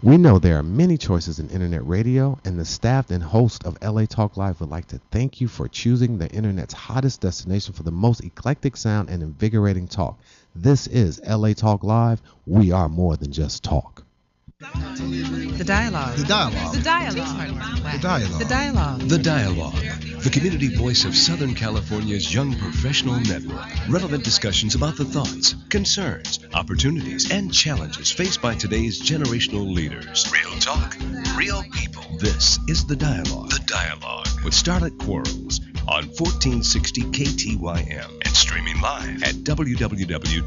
We know there are many choices in internet radio, and the staff and host of LA Talk Live would like to thank you for choosing the internet's hottest destination for the most eclectic sound and invigorating talk. This is LA Talk Live. We are more than just talk. The dialogue. The dialogue. The dialogue. The dialogue. The dialogue. The Dialogue, the community voice of Southern California's young professional network. Relevant discussions about the thoughts, concerns, opportunities, and challenges faced by today's generational leaders. Real talk, real people. This is The Dialogue. The Dialogue with Starlett Quarles on 1460 KTYM and streaming live at www.ktym.com.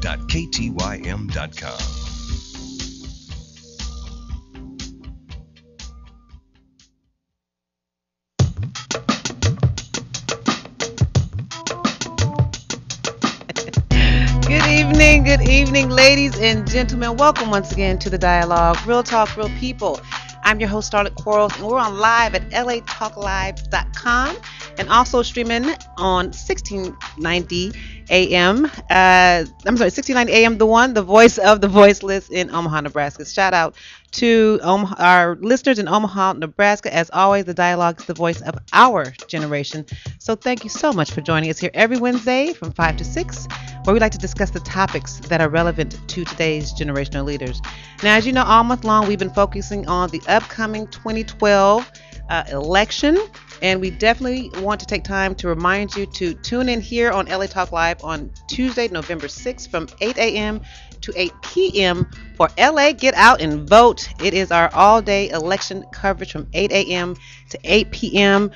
Good evening, ladies and gentlemen. Welcome once again to The Dialogue, Real Talk, Real People. I'm your host, Starlett Quarles, and we're on live at latalklive.com and also streaming on 1690 AM. 1690 AM, the voice of the voiceless in Omaha, Nebraska. Shout out to our listeners in Omaha, Nebraska. As always, The Dialogue is the voice of our generation. So thank you so much for joining us here every Wednesday from 5 to 6, where we like to discuss the topics that are relevant to today's generational leaders. Now, as you know, all month long, we've been focusing on the upcoming 2012 election, and we definitely want to take time to remind you to tune in here on LA Talk Live on Tuesday, November 6th from 8 a.m. to 8 p.m. for LA Get Out and Vote. It is our all-day election coverage from 8 a.m. to 8 p.m.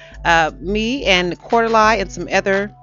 Me and Quarles and some other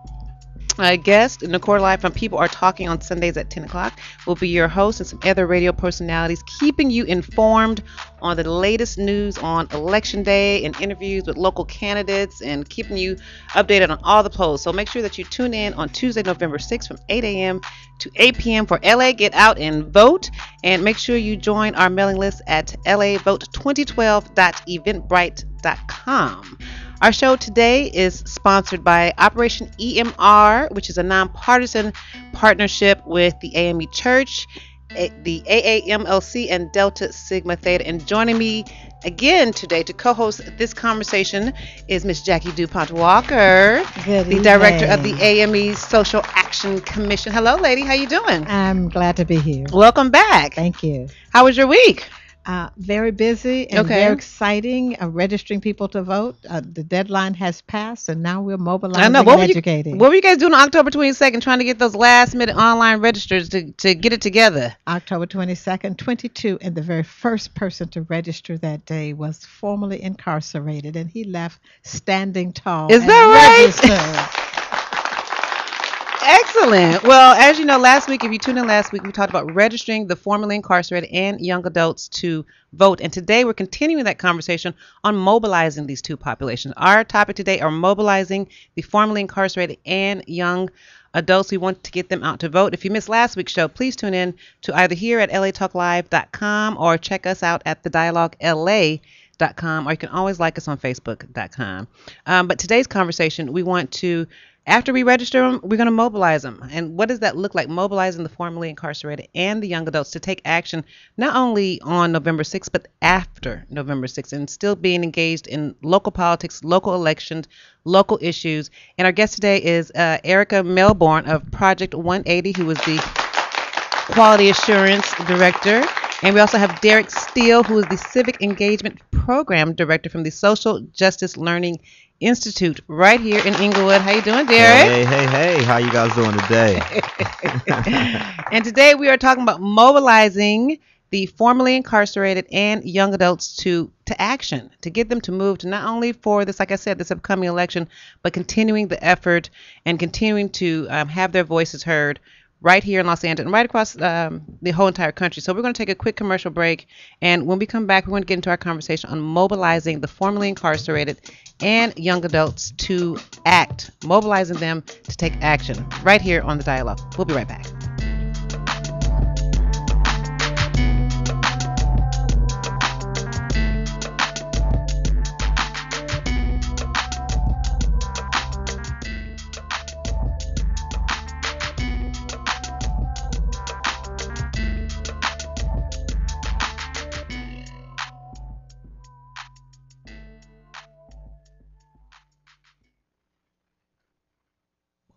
guest Nicole Live from People Are Talking on Sundays at 10 o'clock will be your host, and some other radio personalities keeping you informed on the latest news on election day and interviews with local candidates and keeping you updated on all the polls. So make sure that you tune in on Tuesday, November 6th from 8 a.m. to 8 p.m. for LA Get Out and Vote, and make sure you join our mailing list at lavote2012.eventbrite.com. Our show today is sponsored by Operation EMR, which is a nonpartisan partnership with the AME Church, the AAMLC, and Delta Sigma Theta. And joining me again today to co-host this conversation is Miss Jackie DuPont Walker, the director of the AME Social Action Commission. Hello, lady. How you doing? I'm glad to be here. Welcome back. Thank you. How was your week? Very busy and very exciting. Registering people to vote. The deadline has passed, and now we're mobilizing and educating. What were you guys doing on October 22nd, trying to get those last-minute online registers to get it together? October 22nd, 22, and the very first person to register that day was formerly incarcerated, and he left standing tall. Is that right? Excellent. Well, as you know, last week, if you tuned in last week, we talked about registering the formerly incarcerated and young adults to vote. And today we're continuing that conversation on mobilizing these two populations. Our topic today are mobilizing the formerly incarcerated and young adults. We want to get them out to vote. If you missed last week's show, please tune in to either here at latalklive.com or check us out at thedialoguela.com, or you can always like us on facebook.com. But today's conversation, we want to, after we register them, we're going to mobilize them. And what does that look like, mobilizing the formerly incarcerated and the young adults to take action, not only on November 6th, but after November 6th, and still being engaged in local politics, local elections, local issues. And our guest today is Erica Melbourne of Project 180, who is the Quality Assurance Director. And we also have Derek Steele, who is the Civic Engagement Program Director from the Social Justice Learning Institute right here in Inglewood. How you doing, Derek? Hey. How you guys doing today? And today we are talking about mobilizing the formerly incarcerated and young adults to action, to get them to move to not only for this, like I said, this upcoming election, but continuing the effort and continuing to have their voices heard right here in Los Angeles and right across the whole entire country. So we're going to take a quick commercial break, and when we come back, we're going to get into our conversation on mobilizing the formerly incarcerated and young adults to act, mobilizing them to take action right here on The Dialogue. We'll be right back.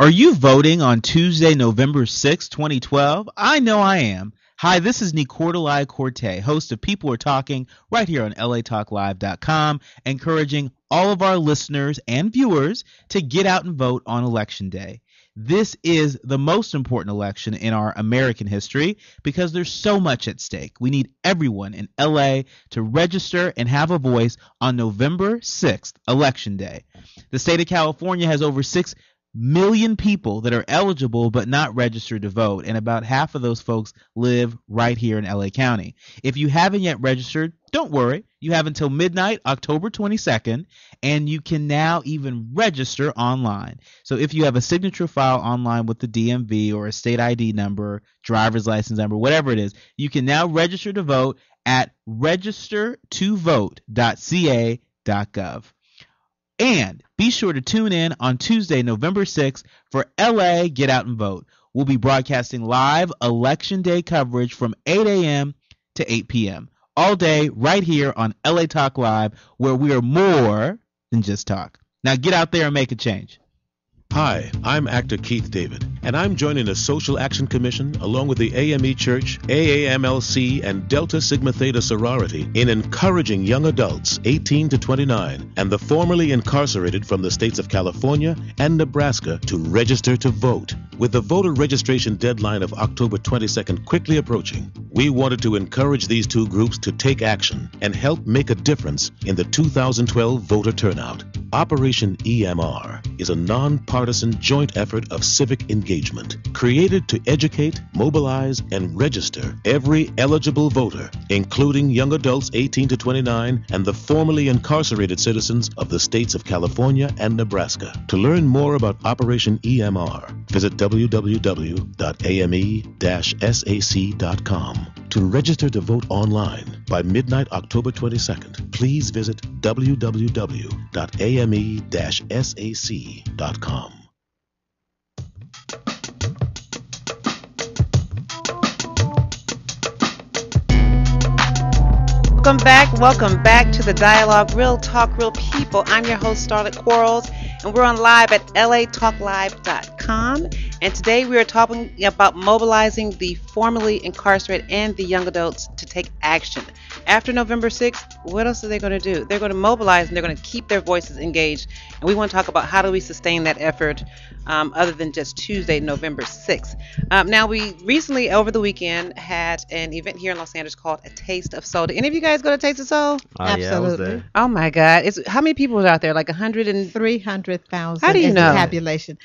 Are you voting on Tuesday, November 6, 2012? I know I am. Hi, this is Nicordelai Corte, host of People Are Talking, right here on latalklive.com, encouraging all of our listeners and viewers to get out and vote on Election Day. This is the most important election in our American history because there's so much at stake. We need everyone in LA to register and have a voice on November 6th, Election Day. The state of California has over 6 million people that are eligible but not registered to vote, and about half of those folks live right here in LA County. If you haven't yet registered, don't worry. You have until midnight, October 22nd, and you can now even register online. So if you have a signature file online with the DMV or a state ID number, driver's license number, whatever it is, you can now register to vote at registertovote.ca.gov. And be sure to tune in on Tuesday, November 6th for LA Get Out and Vote. We'll be broadcasting live Election Day coverage from 8 a.m. to 8 p.m. all day right here on LA Talk Live, where we are more than just talk. Now get out there and make a change. Hi, I'm actor Keith David, and I'm joining the Social Action Commission along with the AME Church, AAMLC, and Delta Sigma Theta Sorority in encouraging young adults 18 to 29 and the formerly incarcerated from the states of California and Nebraska to register to vote. With the voter registration deadline of October 22nd quickly approaching, we wanted to encourage these two groups to take action and help make a difference in the 2012 voter turnout. Operation EMR is a nonpartisan joint effort of civic engagement created to educate, mobilize, and register every eligible voter, including young adults 18 to 29 and the formerly incarcerated citizens of the states of California and Nebraska. To learn more about Operation EMR, visit www.ame-sac.com. To register to vote online by midnight October 22nd, please visit www.ame-sac.com. Welcome back to the dialogue, Real Talk, Real People. I'm your host, Starlett Quarles, and we're on live at latalklive.com. And today we are talking about mobilizing the formerly incarcerated and the young adults to take action. After November 6th, what else are they going to do? They're going to mobilize and they're going to keep their voices engaged. And we want to talk about how do we sustain that effort other than just Tuesday, November 6th. Now, we recently, over the weekend, had an event here in Los Angeles called A Taste of Soul. Did any of you guys go to Taste of Soul? Yeah, I was there. Oh, my God. How many people was out there? Like 300,000. How do you know? Tabulation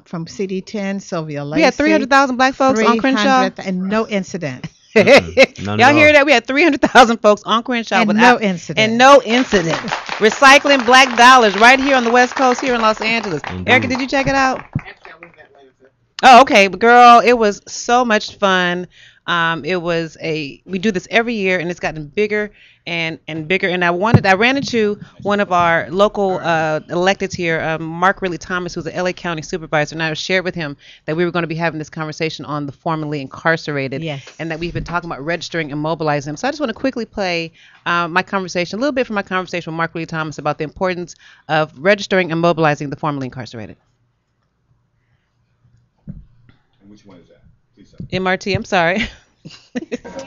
from CD10, Sylvia Lacey. We had 300,000 black folks on Crenshaw. And no incident. None Y'all at hear all. that? We had 300,000 folks on Crenshaw And without no incident. And no incident. Recycling black dollars right here on the West Coast here in Los Angeles. Indeed. Erica, did you check it out? Oh, okay. But girl, it was so much fun. We do this every year and it's gotten bigger and bigger. And I ran into one of our local electeds here, Mark Ridley Thomas, who's an LA County supervisor. And I shared with him that we were going to be having this conversation on the formerly incarcerated. Yes. And that we've been talking about registering and mobilizing them. So I just want to quickly play my conversation, a little bit from my conversation with Mark Ridley Thomas about the importance of registering and mobilizing the formerly incarcerated. Which one is that? Please MRT, I'm sorry.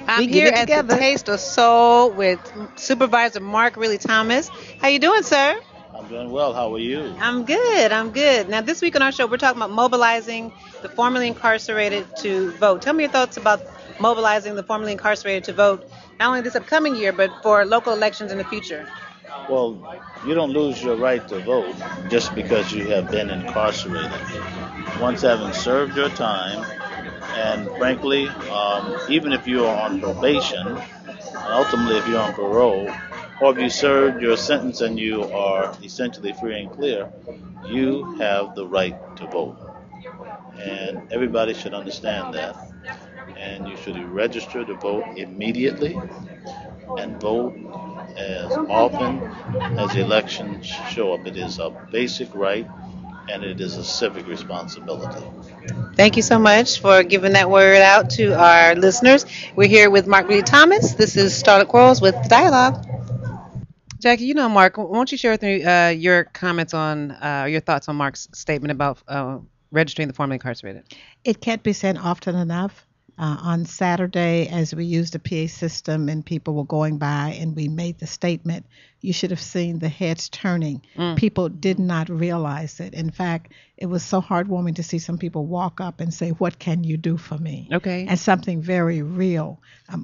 I'm We here get it at the together. Taste of Soul with Supervisor Mark Ridley Thomas. How you doing, sir? I'm doing well. How are you? I'm good. Now, this week on our show, we're talking about mobilizing the formerly incarcerated to vote. Tell me your thoughts about mobilizing the formerly incarcerated to vote, not only this upcoming year, but for local elections in the future. Well, you don't lose your right to vote just because you have been incarcerated. Once having served your time, and frankly, even if you are on probation, and ultimately if you're on parole, or if you served your sentence and you are essentially free and clear, you have the right to vote. And everybody should understand that. And you should register to vote immediately and vote as often as the elections show up. It is a basic right and it is a civic responsibility. Thank you so much for giving that word out to our listeners. We're here with Mark Ridley Thomas. This is Starlett Quarles with Dialogue. Jackie, you know Mark. Won't you share with me your comments on your thoughts on Mark's statement about registering the formerly incarcerated? It can't be said often enough. On Saturday, as we used the PA system and people were going by and we made the statement, you should have seen the heads turning. People did not realize it. In fact, it was so heartwarming to see some people walk up and say, "What can you do for me?" Okay. And something very real.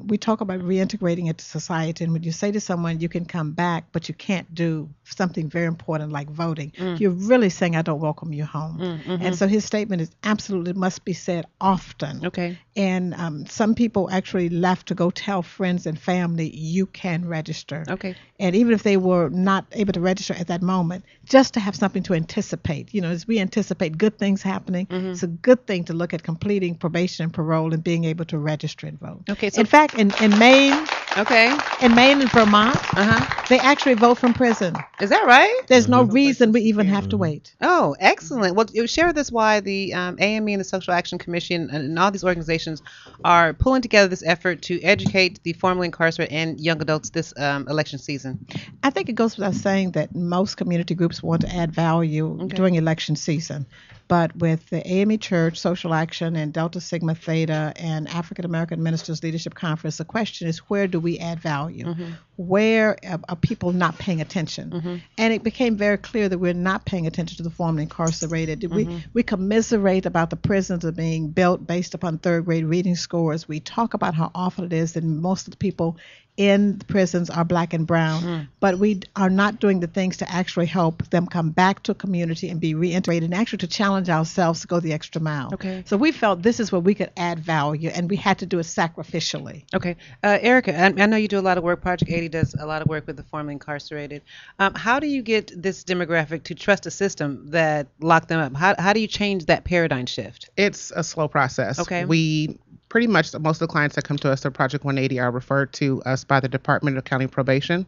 We talk about reintegrating into society, and when you say to someone, "You can come back, but you can't do something very important like voting," you're really saying, "I don't welcome you home." And so his statement is absolutely must be said often. Okay. And some people actually left to go tell friends and family, "You can register." Okay. And even if they were not able to register at that moment, just to have something to anticipate. As we anticipate good things happening, it's a good thing to look at completing probation and parole and being able to register and vote. Okay. So in fact, in Maine, okay. in Maine and Vermont, Uh-huh. they actually vote from prison. Is that right? There's no reason we even have to wait. Oh, excellent. Well, share with us why the AME and the Social Action Commission and all these organizations are pulling together this effort to educate the formerly incarcerated and young adults this election season. I think it goes without saying that most community groups want to add value during election season. But with the AME Church, Social Action, and Delta Sigma Theta, and African American Ministers Leadership Conference, the question is, where do we add value? Where are people not paying attention? And it became very clear that we're not paying attention to the formerly incarcerated. We commiserate about the prisons are being built based upon third-grade reading scores. We talk about how awful it is that most of the people in the prisons are black and brown, but we are not doing the things to actually help them come back to a community and be reintegrated and actually to challenge ourselves to go the extra mile. Okay. So we felt this is where we could add value, and we had to do it sacrificially. Okay. Erica, I know you do a lot of work. Project 80 does a lot of work with the formerly incarcerated. How do you get this demographic to trust a system that locked them up? How do you change that paradigm shift? It's a slow process. Okay. We pretty much, most of the clients that come to us through Project 180 are referred to us by the Department of County Probation.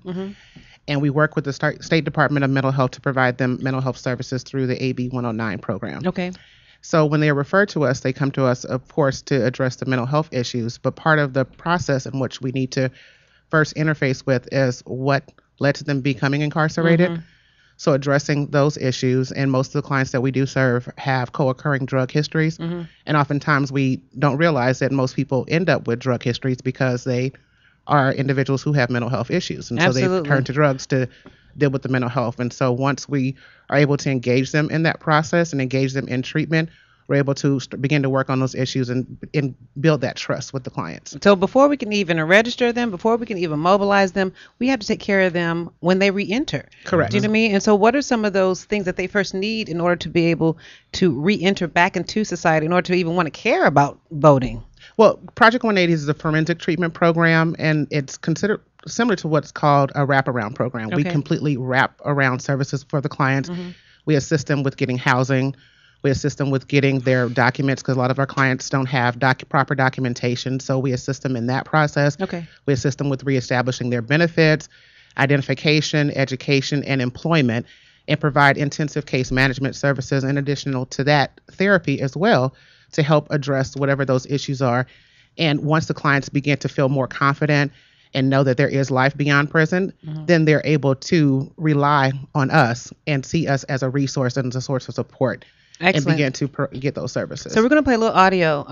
And we work with the State Department of Mental Health to provide them mental health services through the AB 109 program. Okay. So when they're referred to us, they come to us, of course, to address the mental health issues. But part of the process in which we need to first interface with is what led to them becoming incarcerated. So addressing those issues, and most of the clients that we do serve have co-occurring drug histories. And oftentimes we don't realize that most people end up with drug histories because they are individuals who have mental health issues. And so they turn to drugs to deal with the mental health. And so once we are able to engage them in that process and engage them in treatment, we're able to begin to work on those issues and build that trust with the clients. So before we can even register them, before we can even mobilize them, we have to take care of them when they re-enter. Correct. Do you know what I mean? And so what are some of those things that they first need in order to be able to re-enter back into society, in order to even want to care about voting? Well, Project 180 is a forensic treatment program, and it's considered similar to what's called a wraparound program. We completely wrap around services for the clients. We assist them with getting housing. We assist them with getting their documents, because a lot of our clients don't have proper documentation. So we assist them in that process. We assist them with reestablishing their benefits, identification, education, and employment, and provide intensive case management services in addition to that, therapy as well, to help address whatever those issues are. And once the clients begin to feel more confident and know that there is life beyond prison, then they're able to rely on us and see us as a resource and as a source of support. Excellent. And begin to get those services. So we're going to play a little audio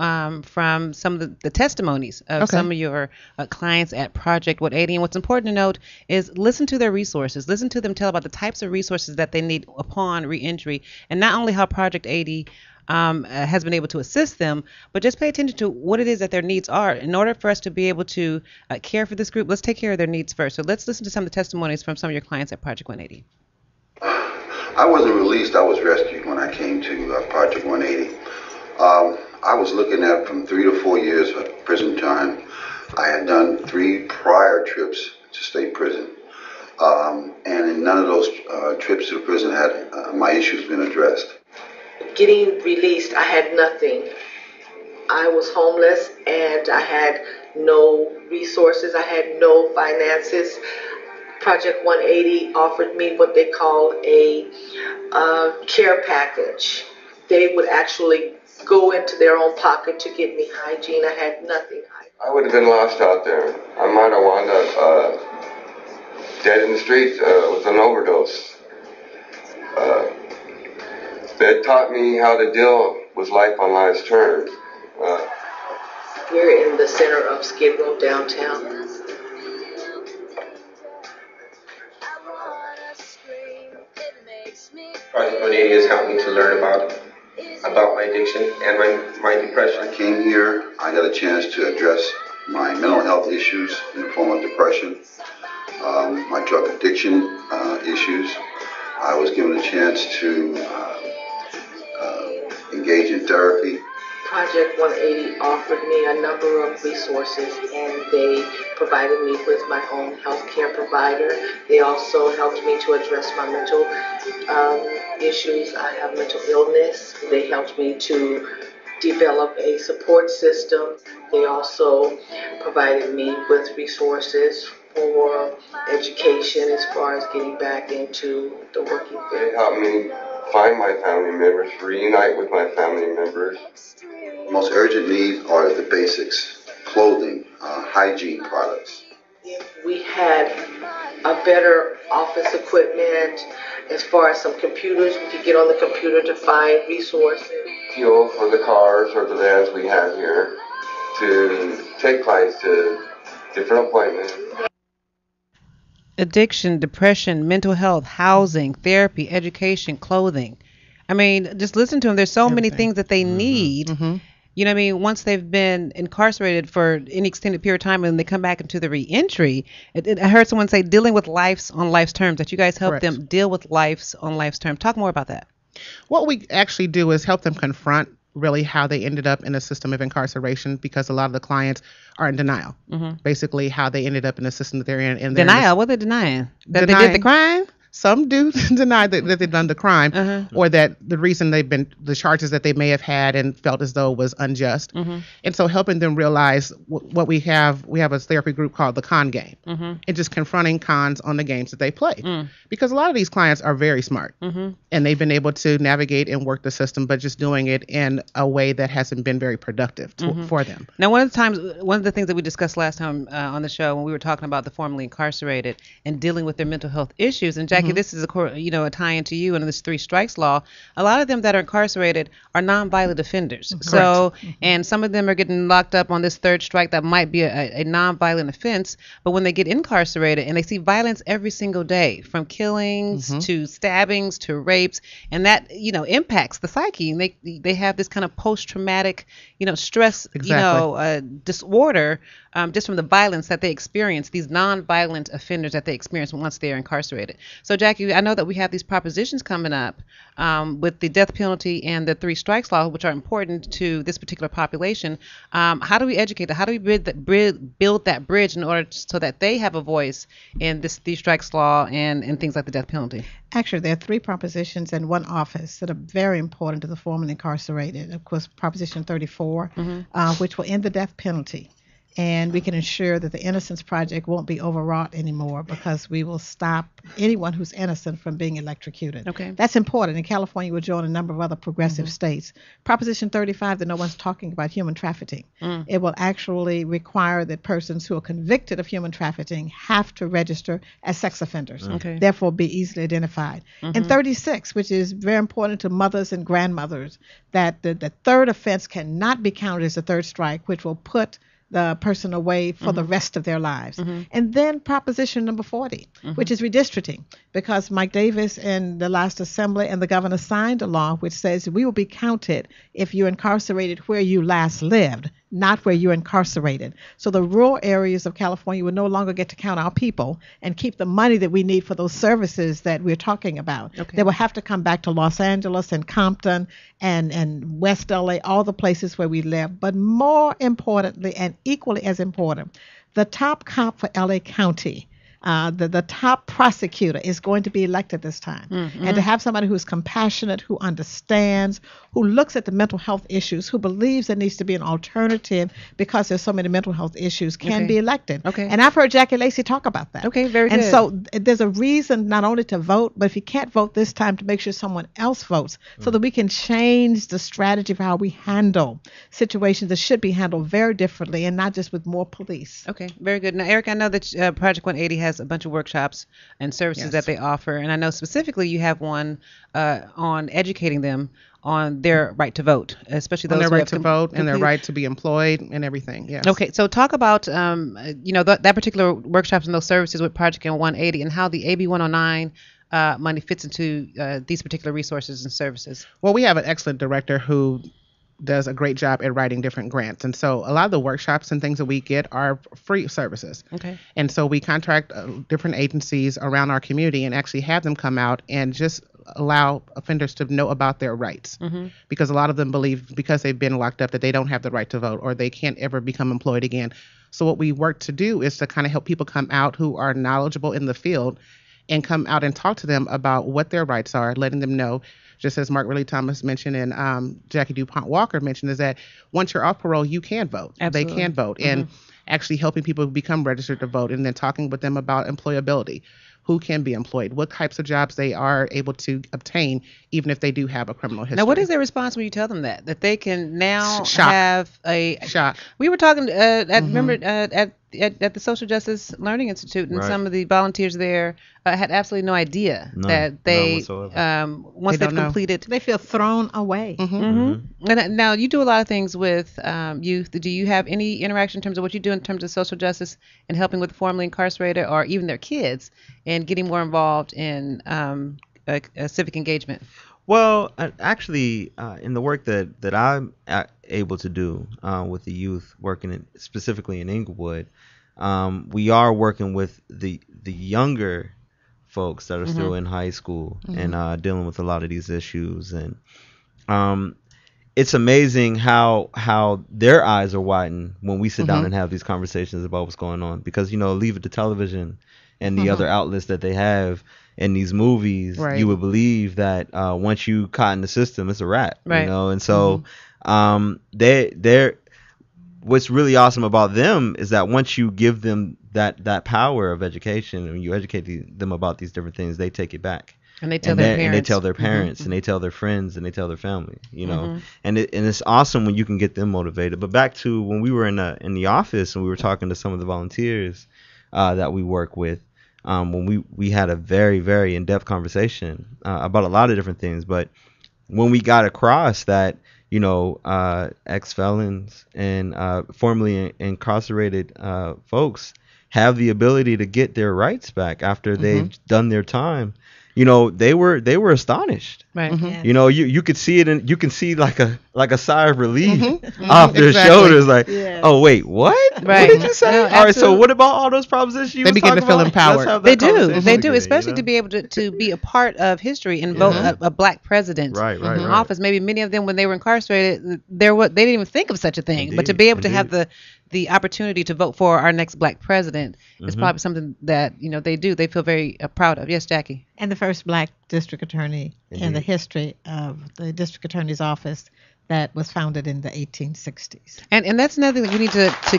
from some of the testimonies of some of your clients at Project 180. And what's important to note is listen to their resources. Listen to them tell about the types of resources that they need upon reentry, and not only how Project 80 has been able to assist them, but just pay attention to what it is that their needs are. In order for us to be able to care for this group, let's take care of their needs first. So let's listen to some of the testimonies from some of your clients at Project 180. I wasn't released, I was rescued when I came to Project 180. I was looking at from 3 to 4 years of prison time. I had done 3 prior trips to state prison. And in none of those trips to prison had my issues been addressed. Getting released, I had nothing. I was homeless and I had no resources, I had no finances. Project 180 offered me what they call a care package. They would actually go into their own pocket to get me hygiene. I had nothing. I would have been lost out there. I might have wound up dead in the streets with an overdose. They taught me how to deal with life on life's terms. We're in the center of Skid Row downtown. Project 180 has helped me to learn about my addiction and my depression. I came here, I got a chance to address my mental health issues in the form of depression, my drug addiction issues. I was given a chance to engage in therapy. Project 180 offered me a number of resources, and they provided me with my own health care provider. They also helped me to address my mental issues. I have mental illness. They helped me to develop a support system. They also provided me with resources for education as far as getting back into the working field. They helped me find my family members, reunite with my family members. The most urgent need are the basics: clothing, hygiene products. If we had a better office equipment, as far as some computers, we could get on the computer to find resources. Fuel for the cars or the vans we have here to take clients to different appointments. Addiction, depression, mental health, housing, therapy, education, clothing. I mean, just listen to them. There's so many things that they need. You know what I mean? Once they've been incarcerated for any extended period of time and they come back into the reentry, I heard someone say dealing with life's on life's terms, that you guys help them deal with life's on life's terms. Talk more about that. What we actually do is help them confront really how they ended up in a system of incarceration, because a lot of the clients are in denial. Basically, how they ended up in the system that they're in. And denial? What are they denying? That they did the crime? Some do deny that they've done the crime, or that the reason the charges that they may have had and felt as though was unjust. And so helping them realize what we have a therapy group called the Con Game, and just confronting cons on the games that they play. Because a lot of these clients are very smart, and they've been able to navigate and work the system, but just doing it in a way that hasn't been very productive for them. Now, one of the things that we discussed last time on the show when we were talking about the formerly incarcerated and dealing with their mental health issues, and Jackie, this is a tie into you and this 3 strikes law. A lot of them that are incarcerated are nonviolent offenders. Correct. So, and some of them are getting locked up on this 3rd strike that might be a nonviolent offense. But when they get incarcerated and they see violence every single day, from killings to stabbings to rapes, and that impacts the psyche, and they have this kind of post-traumatic stress disorder just from the violence that they experience, these non-violent offenders that they experience once they're incarcerated. So Jackie, I know that we have these propositions coming up with the death penalty and the 3 strikes law, which are important to this particular population. How do we educate them? How do we build that bridge in order so that they have a voice in this 3 strikes law and things like the death penalty? Actually, there are 3 propositions in one office that are very important to the formerly incarcerated. Of course, Proposition 34, which will end the death penalty. And we can ensure that the Innocence Project won't be overwrought anymore, because we will stop anyone who's innocent from being electrocuted. Okay. That's important. And California will join a number of other progressive states. Proposition 35, that no one's talking about human trafficking. It will actually require that persons who are convicted of human trafficking have to register as sex offenders. Therefore, be easily identified. And 36, which is very important to mothers and grandmothers, that the 3rd offense cannot be counted as a 3rd strike, which will put the person away for the rest of their lives. And then Proposition number 40, which is redistricting, because Mike Davis in the last assembly and the governor signed a law which says we will be counted if you're incarcerated where you last lived, not where you're incarcerated. So the rural areas of California will no longer get to count our people and keep the money that we need for those services that we're talking about. They will have to come back to Los Angeles and Compton and West LA, all the places where we live. But more importantly, and equally as important, the top cop for LA County, the top prosecutor, is going to be elected this time. And to have somebody who's compassionate, who understands, who looks at the mental health issues, who believes there needs to be an alternative because there's so many mental health issues, can be elected. And I've heard Jackie Lacey talk about that. Very good. And so there's a reason not only to vote, but if you can't vote this time, to make sure someone else votes, so that we can change the strategy for how we handle situations that should be handled very differently, and not just with more police. Very good. Now, Eric, I know that Project 180 has a bunch of workshops and services that they offer, and I know specifically you have one on educating them on their right to vote, especially those on their who right have to vote and their right to be employed and everything. Yes. Okay, so talk about that particular workshops and those services with Project 180 and how the AB 109 money fits into these particular resources and services. Well, we have an excellent director who does a great job at writing different grants. And so a lot of the workshops and things that we get are free services. Okay. And so we contract different agencies around our community and actually have them come out and just allow offenders to know about their rights. Mm-hmm. Because a lot of them believe because they've been locked up that they don't have the right to vote or they can't ever become employed again. So what we work to do is to kind of help people come out who are knowledgeable in the field and come out and talk to them about what their rights are, letting them know, just as Mark Riley Thomas mentioned and Jackie DuPont Walker mentioned, is that once you're off parole, you can vote. Absolutely. They can vote. Mm-hmm. And actually helping people become registered to vote and then talking with them about employability. Who can be employed, what types of jobs they are able to obtain, even if they do have a criminal history. Now, what is their response when you tell them that they can now Shock. have a shock? We were talking remember at the Social Justice Learning Institute, and some of the volunteers there had absolutely no idea that they once they've completed, they feel thrown away. And now you do a lot of things with youth. Do you have any interaction in terms of what you do in terms of social justice and helping with the formerly incarcerated or even their kids and getting more involved in civic engagement? Well, actually, in the work that I'm able to do with the youth, working specifically in Inglewood, we are working with the younger folks that are still in high school and dealing with a lot of these issues. And it's amazing how their eyes are widened when we sit down and have these conversations about what's going on. Because, leave it to television and the other outlets that they have in these movies, you would believe that once you caught in the system, it's a wrap, and so they're what's really awesome about them is that once you give them that power of education and you educate them about these different things, they take it back. And they tell their parents. And they tell their parents, and they tell their friends, and they tell their family, And it's awesome when you can get them motivated. But back to when we were in the office and we were talking to some of the volunteers that we work with, when we had a very, very in-depth conversation about a lot of different things. But when we got across that, ex-felons and formerly incarcerated folks have the ability to get their rights back after they've done their time, they were astonished. Right. You could see it, and you can see like a sigh of relief off their shoulders, like, oh wait, what? Right. What did you say? No, all right, so what about all those propositions you They was begin to talking feel about? empowered. They do, again, especially to be able to be a part of history and vote a black president in office. Maybe many of them, when they were incarcerated, they didn't even think of such a thing. But to be able to have the opportunity to vote for our next black president is probably something that they feel very proud of. Yes, Jackie. And the first black district attorney in the history of the district attorney's office that was founded in the 1860s. And that's another thing that we need to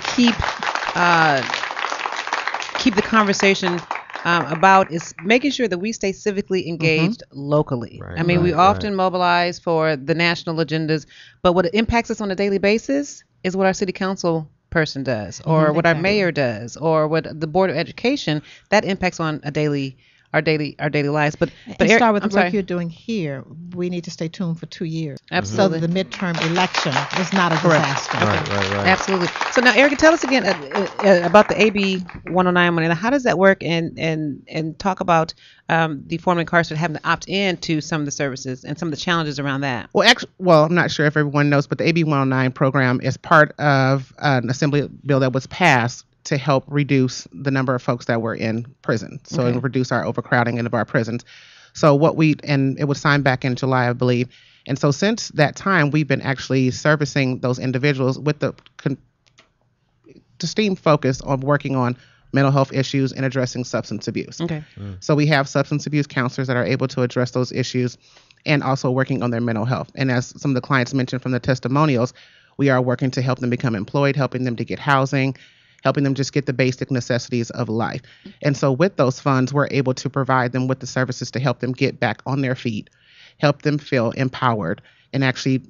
keep the conversation about is making sure that we stay civically engaged locally. We often mobilize for the national agendas, but what impacts us on a daily basis is what our city council person does, or what our mayor does, or what the board of education, that impacts on our daily lives. But start with the work you're doing here. We need to stay tuned for 2 years. Absolutely. So that the midterm election is not a disaster. Right. Absolutely. So now, Erica, tell us again about the AB 109 money. Now, how does that work? And talk about the formerly incarcerated having to opt in to some of the services and some of the challenges around that. Well, I'm not sure if everyone knows, but the AB 109 program is part of an assembly bill that was passed to help reduce the number of folks that were in prison. So it would reduce our overcrowding into our prisons. So it was signed back in July, I believe. And so since that time, we've been actually servicing those individuals with the distinct focus on working on mental health issues and addressing substance abuse. So we have substance abuse counselors that are able to address those issues and also working on their mental health. And as some of the clients mentioned from the testimonials, we are working to help them become employed, helping them to get housing, helping them just get the basic necessities of life. And so with those funds, we're able to provide them with the services to help them get back on their feet, help them feel empowered, and actually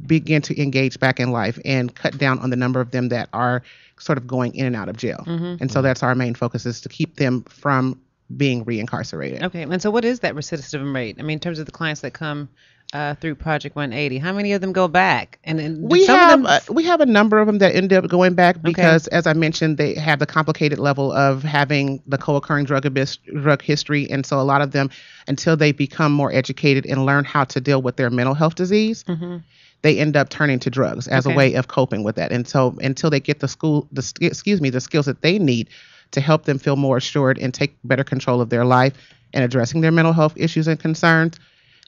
begin to engage back in life and cut down on the number of them that are sort of going in and out of jail. And so that's our main focus, is to keep them from being reincarcerated. Okay. And so what is that recidivism rate? In terms of the clients that come through Project 180? How many of them go back? And we have a number of them that end up going back because, as I mentioned, they have the complicated level of having the co-occurring drug history, and so a lot of them, until they become more educated and learn how to deal with their mental health disease, they end up turning to drugs as a way of coping with that. And so until they get the skills that they need to help them feel more assured and take better control of their life and addressing their mental health issues and concerns,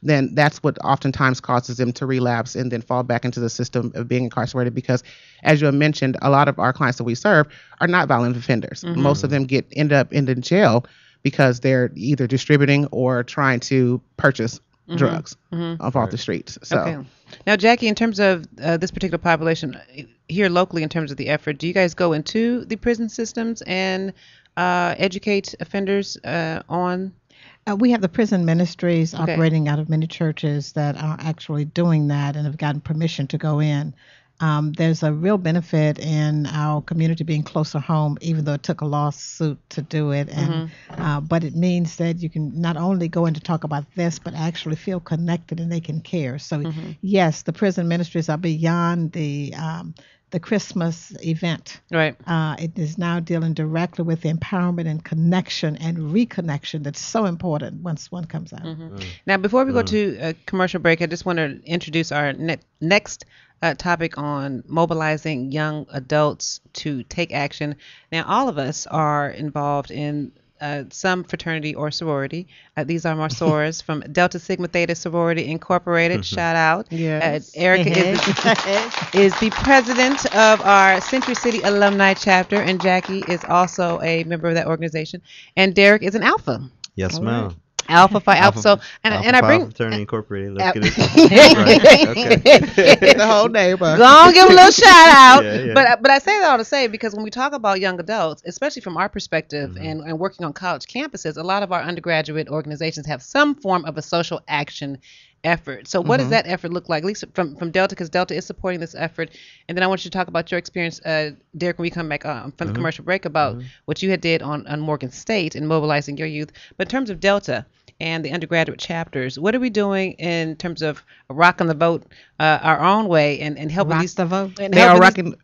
then that's what oftentimes causes them to relapse and then fall back into the system of being incarcerated. Because, as you have mentioned, a lot of our clients that we serve are not violent offenders. Most of them end up in the jail because they're either distributing or trying to purchase drugs off the streets. So, now, Jackie, in terms of this particular population here locally, in terms of the effort, do you guys go into the prison systems and educate offenders on? We have the prison ministries operating out of many churches that are actually doing that and have gotten permission to go in. There's a real benefit in our community being closer home, even though it took a lawsuit to do it. And but it means that you can not only go in to talk about this, but actually feel connected and they can care. So yes, the prison ministries are beyond the Christmas event. Right. It is now dealing directly with the empowerment and connection and reconnection that's so important once one comes out. Now, before we go to a commercial break, I just want to introduce our next topic on mobilizing young adults to take action. Now, all of us are involved in some fraternity or sorority. These are Marsoras from Delta Sigma Theta Sorority Incorporated. Shout out. Yes. Erica is the president of our Century City Alumni Chapter, and Jackie is also a member of that organization. And Derek is an Alpha. Yes, ma'am. Alpha Phi Alpha. So and I bring Fraternity Incorporated. Let's get it. Okay. The whole neighbor. Go on, give a little shout out. Yeah. But I say that all to say, because when we talk about young adults, especially from our perspective and working on college campuses, a lot of our undergraduate organizations have some form of a social action effort. So what does that effort look like, at least from Delta, because Delta is supporting this effort? And then I want you to talk about your experience, Derek, when we come back from the commercial break, about what you had did on Morgan State and mobilizing your youth. But in terms of Delta and the undergraduate chapters, what are we doing in terms of rocking the vote our own way and helping these the vote? They are rocking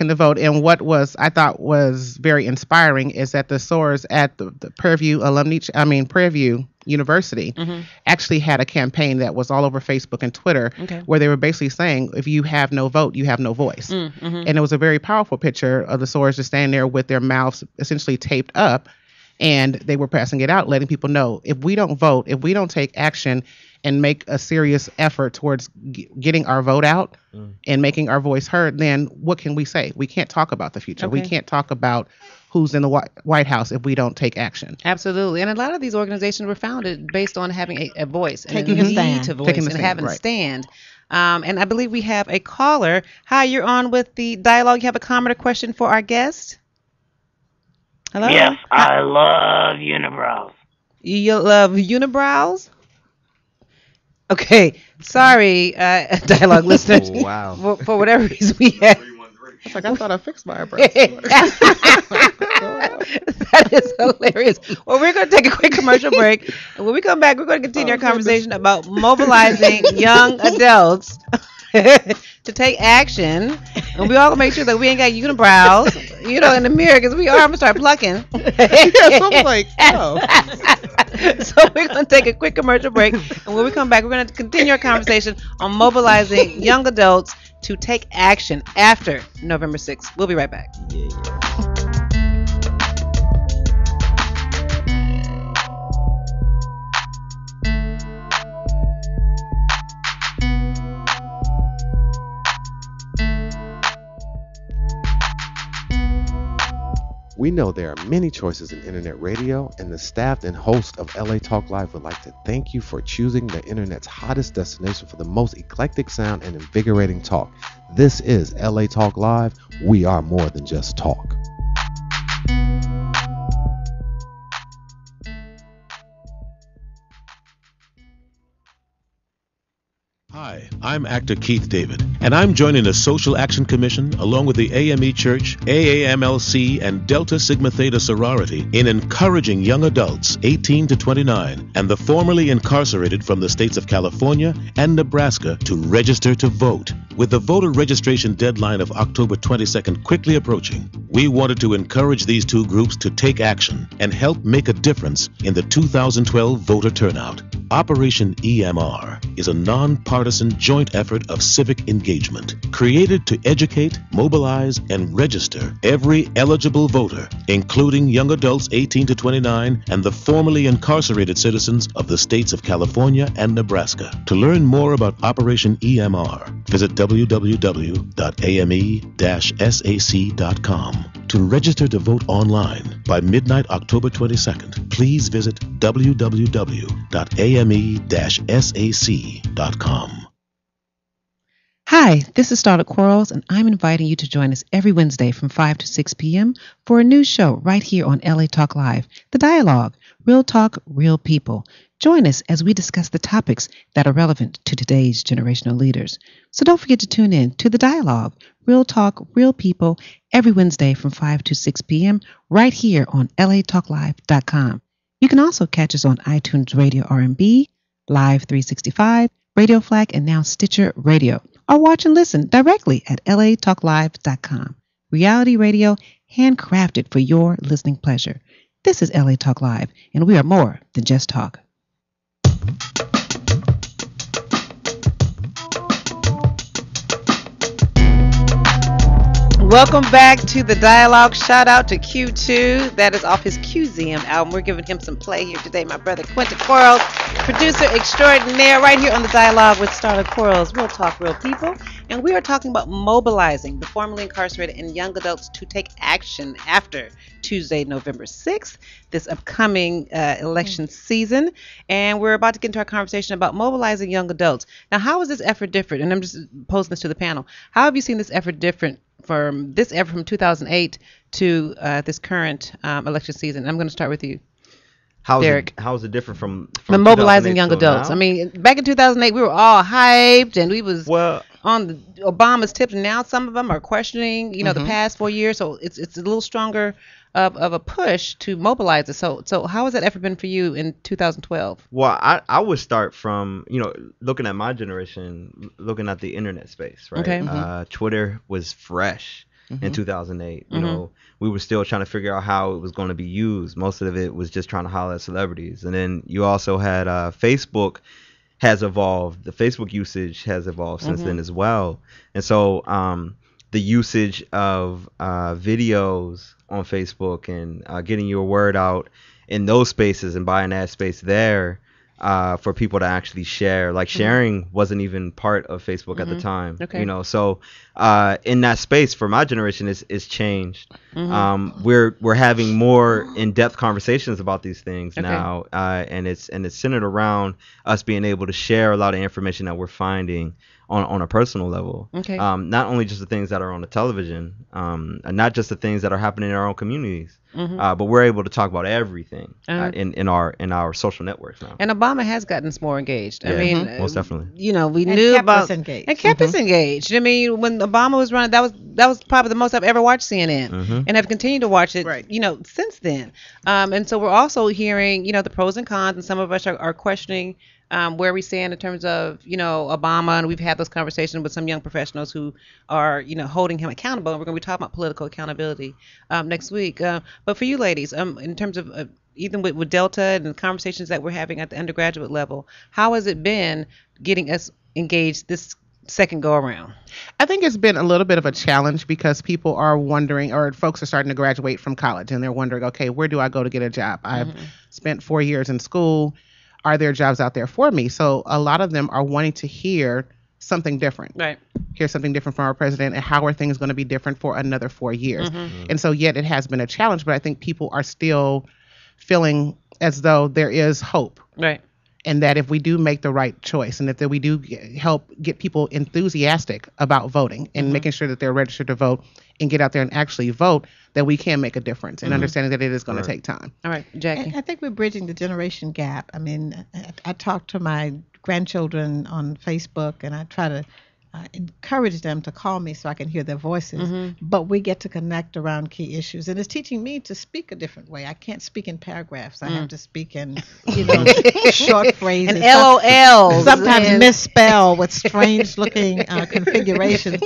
the vote. And what I thought was very inspiring is that the SOARs at the Prairie University actually had a campaign that was all over Facebook and Twitter, where they were basically saying, if you have no vote, you have no voice. And it was a very powerful picture of the SOARs just standing there with their mouths essentially taped up, and they were passing it out, letting people know, if we don't vote, if we don't take action and make a serious effort towards getting our vote out and making our voice heard, then what can we say? We can't talk about the future. We can't talk about who's in the White House if we don't take action. Absolutely. And a lot of these organizations were founded based on having a voice, and taking a stand. need to voice, and having a stand. And I believe we have a caller. Hi, you're on with the dialogue. You have a comment or question for our guest? Hello? Yes, I love unibrows. You love unibrows? Okay, sorry, dialogue listeners. Oh, wow. For whatever reason, we have. It's like, I thought I fixed my eyebrows. That is hilarious. Well, we're going to take a quick commercial break. And when we come back, we're going to continue our conversation about mobilizing young adults to take action. And we all gonna make sure that we ain't got unibrows, in the mirror, because we are gonna start plucking. So I'm like, oh. So we're gonna take a quick commercial break, and when we come back, we're gonna continue our conversation on mobilizing young adults to take action after November 6th. We'll be right back. We know there are many choices in internet radio, and the staff and host of LA Talk Live would like to thank you for choosing the internet's hottest destination for the most eclectic sound and invigorating talk. This is LA Talk Live. We are more than just talk. Hi, Hi, I'm actor Keith David, and I'm joining the Social Action Commission along with the AME Church, AAMLC, and Delta Sigma Theta sorority in encouraging young adults 18 to 29 and the formerly incarcerated from the states of California and Nebraska to register to vote. With the voter registration deadline of October 22nd quickly approaching, we wanted to encourage these two groups to take action and help make a difference in the 2012 voter turnout. Operation EMR is a nonpartisan joint effort of civic engagement created to educate, mobilize, and register every eligible voter, including young adults 18 to 29 and the formerly incarcerated citizens of the states of California and Nebraska. To learn more about Operation EMR, visit www.ame-sac.com. To register to vote online by midnight October 22nd, please visit www.ame-sac.com. Hi, this is Starlett Quarles, and I'm inviting you to join us every Wednesday from 5 to 6 p.m. for a new show right here on LA Talk Live, The Dialogue, Real Talk, Real People. Join us as we discuss the topics that are relevant to today's generational leaders. So don't forget to tune in to The Dialogue, Real Talk, Real People, every Wednesday from 5 to 6 p.m. right here on latalklive.com. You can also catch us on iTunes Radio R&B, Live 365, Radio Flag, and now Stitcher Radio. Or watch and listen directly at latalklive.com. Reality radio handcrafted for your listening pleasure. This is LA Talk Live, and we are more than just talk. Welcome back to The Dialogue. Shout out to Q2. That is off his QZM album. We're giving him some play here today. My brother Quentin Quarles, producer extraordinaire, right here on The Dialogue with Starlett Quarles. Real Talk, Real People. And we are talking about mobilizing the formerly incarcerated and young adults to take action after Tuesday, November 6th, this upcoming election season. And we're about to get into our conversation about mobilizing young adults. Now, how is this effort different? And I'm just posing this to the panel. How have you seen this effort different from 2008 to this current election season? I'm going to start with you. Derek. How is it different from mobilizing young adults? Now? I mean, back in 2008, we were all hyped and we was on the Obama's tips, and now some of them are questioning, the past 4 years. So it's a little stronger of a push to mobilize it. So how has that effort been for you in 2012? Well, I would start from, looking at my generation, looking at the internet space, right? Okay. Twitter was fresh in 2008. We were still trying to figure out how it was going to be used. Most of it was just trying to holler at celebrities. And then you also had Facebook has evolved. The Facebook usage has evolved since then as well. And so the usage of videos on Facebook and getting your word out in those spaces and buying that space there for people to actually share. Like sharing wasn't even part of Facebook at the time. Okay. So in that space for my generation it's changed. We're having more in-depth conversations about these things now, and it's centered around us being able to share a lot of information that we're finding on a personal level. Okay. Not only just the things that are on the television, and not just the things that are happening in our own communities, but we're able to talk about everything in our social networks now. And Obama has gotten us more engaged. Yeah, I mean, most definitely. We knew about us engaged. And kept us engaged. I mean, when Obama was running, that was probably the most I've ever watched CNN, and have continued to watch it. Right. Since then. And so we're also hearing, the pros and cons, and some of us are questioning where we stand in terms of, Obama, and we've had those conversations with some young professionals who are, holding him accountable. And we're going to be talking about political accountability next week. But for you ladies, in terms of even with Delta and the conversations that we're having at the undergraduate level, how has it been getting us engaged this second go around? I think it's been a little bit of a challenge because people are wondering, or folks are starting to graduate from college and they're wondering, okay, where do I go to get a job? I've spent 4 years in school. Are there jobs out there for me? So a lot of them are wanting to hear something different. Right. Hear something different from our president, and how are things going to be different for another 4 years? And so yet it has been a challenge, but I think people are still feeling as though there is hope. Right. And that if we do make the right choice, and if we do help get people enthusiastic about voting and making sure that they're registered to vote and get out there and actually vote, that we can make a difference, and understanding that it is going to take time. All right, Jackie. I think we're bridging the generation gap. I mean, I talk to my grandchildren on Facebook, and I try to encourage them to call me so I can hear their voices. But we get to connect around key issues, and it's teaching me to speak a different way. I can't speak in paragraphs. I have to speak in, short phrases. And LOLs. Sometimes misspell with strange-looking configurations.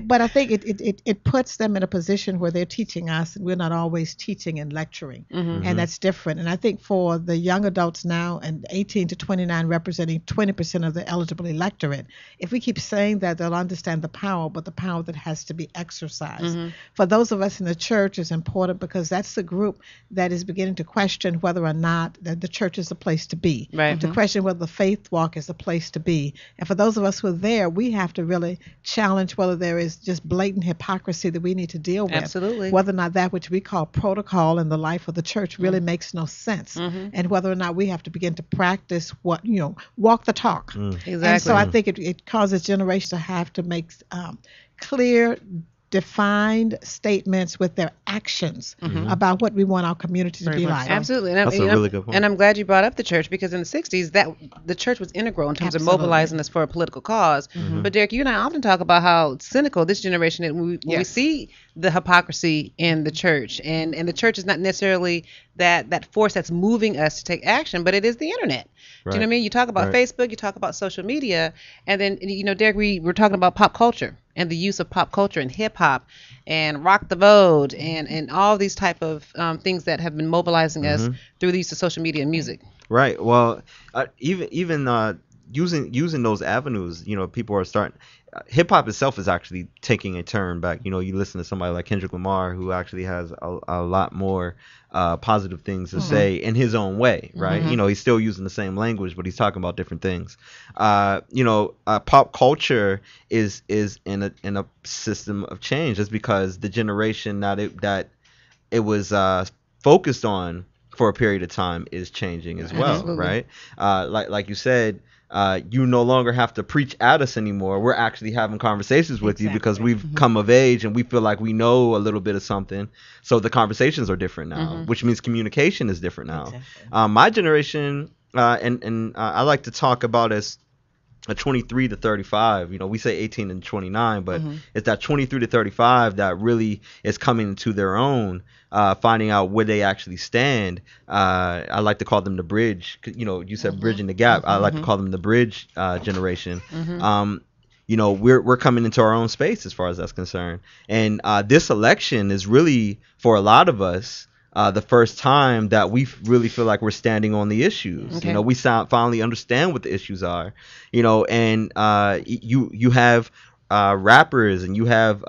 But I think it puts them in a position where they're teaching us, and we're not always teaching and lecturing, and that's different. And I think for the young adults now, and 18 to 29 representing 20% of the eligible electorate, if we keep saying that, they'll understand the power, but the power that has to be exercised. For those of us in the church, it's important because that's the group that is beginning to question whether or not that the church is a place to be, to question whether the faith walk is a place to be. And for those of us who are there, we have to really challenge whether there is just blatant hypocrisy that we need to deal with. Absolutely. Whether or not that which we call protocol in the life of the church really makes no sense, and whether or not we have to begin to practice walk the talk. Exactly. And so I think it causes generations to have to make clear, defined statements with their actions about what we want our community to be like. Absolutely. And That's a really good point. And I'm glad you brought up the church, because in the 60s, that the church was integral in terms of mobilizing us for a political cause. But Derek, you and I often talk about how cynical this generation is when we see the hypocrisy in the church. And the church is not necessarily that force that's moving us to take action, but it is the internet. Do you know what I mean? You talk about Facebook, you talk about social media, and then, Derek, we were talking about pop culture and the use of pop culture and hip hop and rock the vote and all these type of things that have been mobilizing us through the use of social media and music. Right. Well, even using those avenues, people are starting. Hip hop itself is actually taking a turn back. You listen to somebody like Kendrick Lamar, who actually has a lot more positive things to say in his own way, right? He's still using the same language, but he's talking about different things. Pop culture is in a system of change. That's because the generation that it was focused on for a period of time is changing as well. Absolutely. Right? Like you said. You no longer have to preach at us anymore. We're actually having conversations with you because we've come of age and we feel like we know a little bit of something. So the conversations are different now, which means communication is different now. Exactly. My generation, and I like to talk about as a 23 to 35. We say 18 and 29, but it's that 23 to 35 that really is coming into their own, finding out where they actually stand. I like to call them the bridge. You said bridging the gap. I like to call them the bridge generation. We're coming into our own space as far as that's concerned. And this election is really, for a lot of us, the first time that we really feel like we're standing on the issues. Okay. We finally understand what the issues are. And you have rappers and you have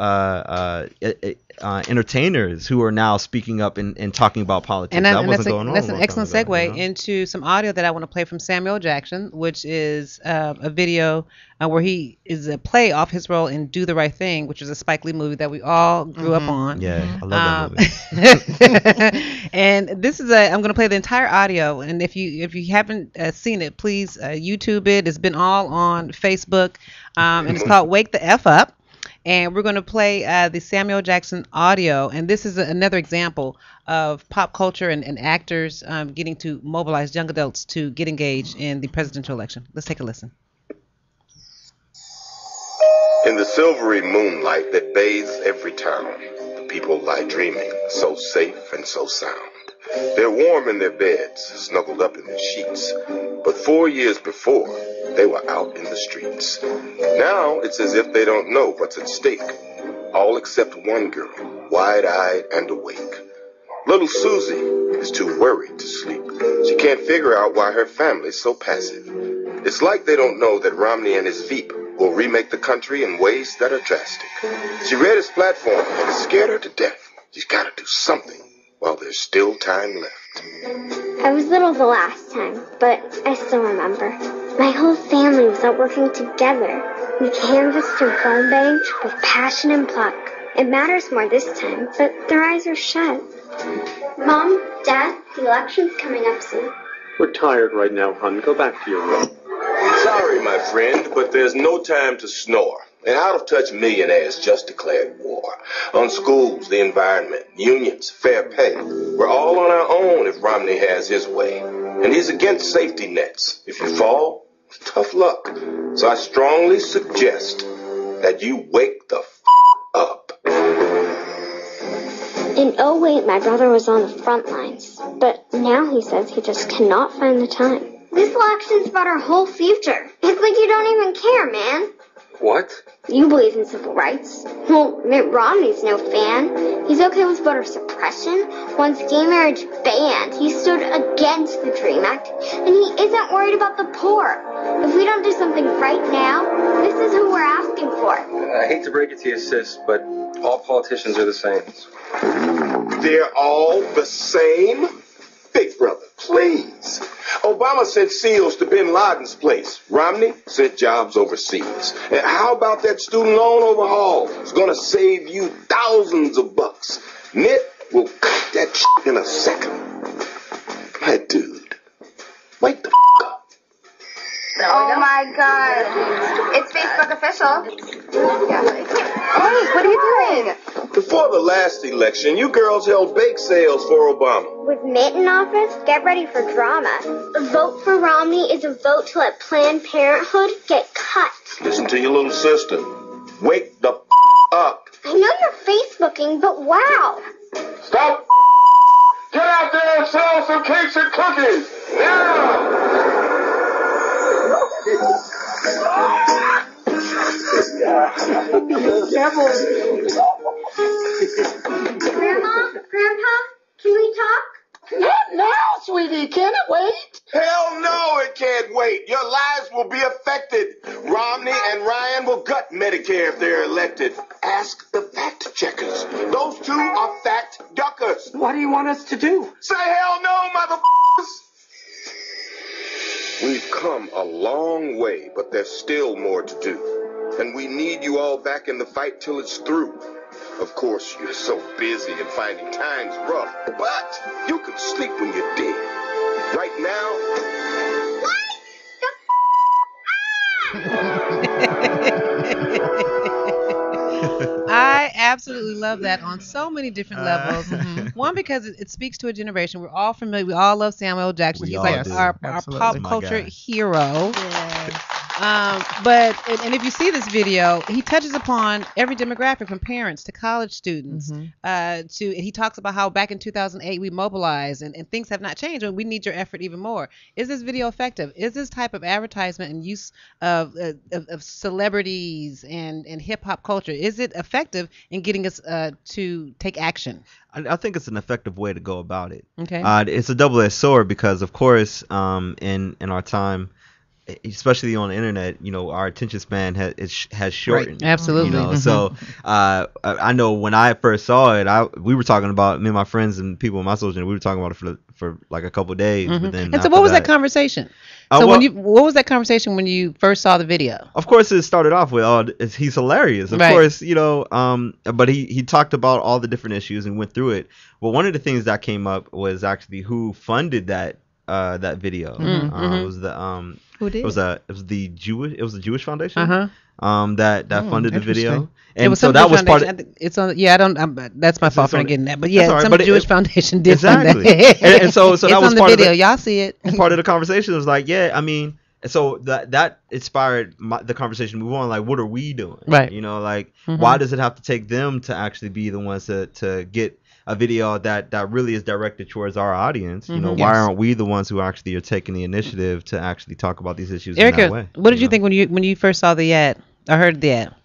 entertainers who are now speaking up and talking about politics. And that wasn't going on. That's an excellent segue into some audio that I want to play from Samuel Jackson, which is a video where he is a play off his role in Do the Right Thing, which is a Spike Lee movie that we all grew up on. Yeah, I love that movie. And this is I'm going to play the entire audio, and if you haven't seen it, please YouTube it. It's been all on Facebook, and it's called Wake the F Up. And we're going to play the Samuel Jackson audio. And this is another example of pop culture and actors getting to mobilize young adults to get engaged in the presidential election. Let's take a listen. In the silvery moonlight that bathes every town, the people lie dreaming, so safe and so sound. They're warm in their beds, snuggled up in their sheets. But 4 years before, they were out in the streets. Now it's as if they don't know what's at stake. All except one girl, wide-eyed and awake. Little Susie is too worried to sleep. She can't figure out why her family's so passive. It's like they don't know that Romney and his Veep will remake the country in ways that are drastic. She read his platform and it scared her to death. She's got to do something while there's still time left. I was little the last time, but I still remember. My whole family was out working together. We canvassed and phone banked with passion and pluck. It matters more this time, but their eyes are shut. Mom, Dad, the election's coming up soon. We're tired right now, hon. Go back to your room. Sorry, my friend, but there's no time to snore. An out-of-touch millionaires just declared war on schools, the environment, unions, fair pay. We're all on our own if Romney has his way. And he's against safety nets. If you fall, tough luck. So I strongly suggest that you wake the up. In 08, my brother was on the front lines, but now he says he just cannot find the time. This election's about our whole future. It's like you don't even care, man. What? You believe in civil rights. Well, Mitt Romney's no fan. He's okay with voter suppression, wants gay marriage banned. He stood against the DREAM Act, and he isn't worried about the poor. If we don't do something right now, this is who we're asking for. I hate to break it to you, sis, but all politicians are the same. They're all the same? Big brother, please. Obama sent SEALs to bin Laden's place. Romney sent jobs overseas. And how about that student loan overhaul? It's going to save you thousands of bucks. Mitt will cut that in a second. My dude, wake the up. Oh my God. It's Facebook official. Hey, what are you doing? Before the last election, you girls held bake sales for Obama. With Mitt in office, get ready for drama. A vote for Romney is a vote to let Planned Parenthood get cut. Listen to your little sister. Wake the up. I know you're Facebooking, but wow. Stop. Get out there and sell some cakes and cookies. Now. Grandma? Grandpa? Can we talk? Not now, sweetie. Can it wait? Hell no, it can't wait. Your lives will be affected. Romney and Ryan will gut Medicare if they're elected. Ask the fact checkers. Those two are fact duckers. What do you want us to do? Say hell no, motherfuckers. We've come a long way, but there's still more to do. And we need you all back in the fight till it's through. Of course, you're so busy and finding times rough, but you can sleep when you're dead. Right now... I absolutely love that on so many different levels. One, because it speaks to a generation. We're all familiar. We all love Samuel L. Jackson. He's like our pop culture hero. Yes. But if you see this video, he touches upon every demographic from parents to college students. He talks about how back in 2008 we mobilized and things have not changed and we need your effort even more. Is this video effective? Is this type of advertisement and use of celebrities and hip hop culture, is it effective in getting us to take action? I think it's an effective way to go about it. Okay. It's a double-edged sword because, of course, in our time, especially on the internet, our attention span has shortened. Right. Absolutely. So I know when I first saw it, we were talking about, me and my friends and people in my social, we were talking about it for like a couple of days. But then and so what was that conversation? So what was that conversation when you first saw the video? Of course, it started off with, he's hilarious. Of course, but he talked about all the different issues and went through it. Well, one of the things that came up was actually who funded that video. It was the who did? It was the Jewish Foundation. That funded the video. And it was so that was part of it's on. Yeah, that's my fault for not getting that. But yeah, right, some Jewish Foundation did fund that. and so that was on part the video. of it. Y'all see it. Part of the conversation was like, so that inspired the conversation to move on. Like, what are we doing? Right. Why does it have to take them to actually be the ones to get a video that really is directed towards our audience? Why aren't we the ones who actually are taking the initiative to actually talk about these issues Erica, in that way? What did you think when you first saw the ad? I heard the ad.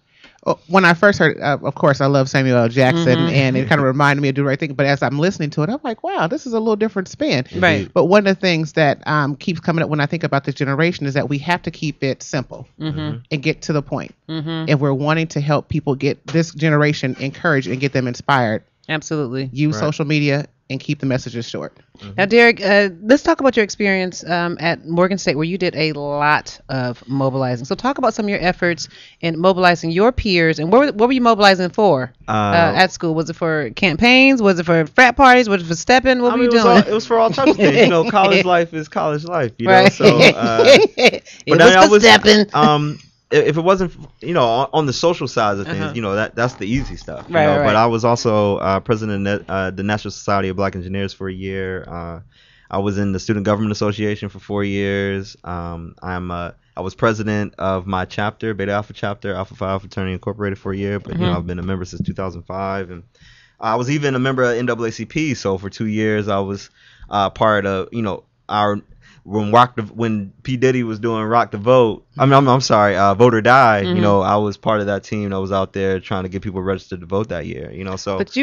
When I first heard, of course, I love Samuel L. Jackson, and it kind of reminded me of Do the Right Thing. But as I'm listening to it, I'm like, wow, this is a little different spin. Right. But one of the things that keeps coming up when I think about this generation is that we have to keep it simple and get to the point. And we're wanting to help people get this generation encouraged and get them inspired. Absolutely. Use social media and keep the messages short. Now, Derek, let's talk about your experience at Morgan State, where you did a lot of mobilizing. So talk about some of your efforts in mobilizing your peers. And what were you mobilizing for at school? Was it for campaigns? Was it for frat parties? Was it for stepping? What were you doing? It was for all types of things. College life is college life. Right. So, it was for stepping. If it wasn't, on the social side of things, that's the easy stuff. Right. But I was also president of the National Society of Black Engineers for a year. I was in the Student Government Association for 4 years. I was president of my chapter, Beta Alpha chapter, Alpha Phi Alpha Fraternity Incorporated, for a year. But I've been a member since 2005, and I was even a member of NAACP. So for 2 years, I was part of our when P Diddy was doing Rock the Vote. I'm sorry, Vote or Die. I was part of that team that was out there trying to get people regrestered to vote that year. So. But